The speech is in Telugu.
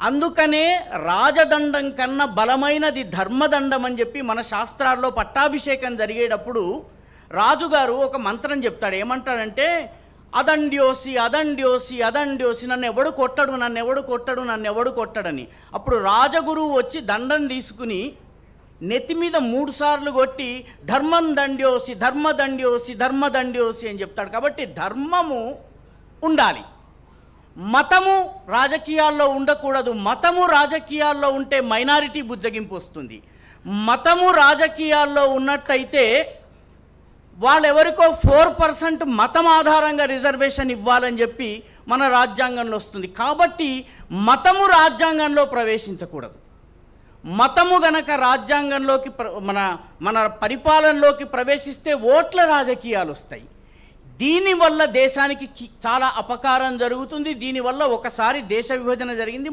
అందుకనే రాజదండం కన్నా బలమైనది ధర్మదండం అని చెప్పి మన శాస్త్రాల్లో పట్టాభిషేకం జరిగేటప్పుడు రాజుగారు ఒక మంత్రం చెప్తాడు. ఏమంటాడంటే, అదండ్యోసి అదండ్యోసి అదండ్యోసి, నన్ను ఎవడు కొట్టడు, నన్ను ఎవడు కొట్టడు, నన్ను ఎవడు కొట్టడని. అప్పుడు రాజగురువు వచ్చి దండం తీసుకుని నెత్తి మీద 3 సార్లు కొట్టి ధర్మం దండ్యోసి ధర్మదండ్యోసి ధర్మదండ్యోసి అని చెప్తాడు. కాబట్టి ధర్మము ఉండాలి, మతము రాజకీయాల్లో ఉండకూడదు. మతము రాజకీయాల్లో ఉంటే మైనారిటీ బుజ్జగింపు వస్తుంది. మతము రాజకీయాల్లో ఉన్నట్టయితే వాళ్ళెవరికో 4% మతం ఆధారంగా రిజర్వేషన్ ఇవ్వాలని చెప్పి మన రాజ్యాంగంలో వస్తుంది. కాబట్టి మతము రాజ్యాంగంలో ప్రవేశించకూడదు. మతము గనక రాజ్యాంగంలోకి మన పరిపాలనలోకి ప్రవేశిస్తే ఓట్ల రాజకీయాలు వస్తాయి. దీనివల్ల దేశానికి చాలా అపకారం జరుగుతుంది. దీనివల్ల ఒకసారి దేశ విభజన జరిగింది,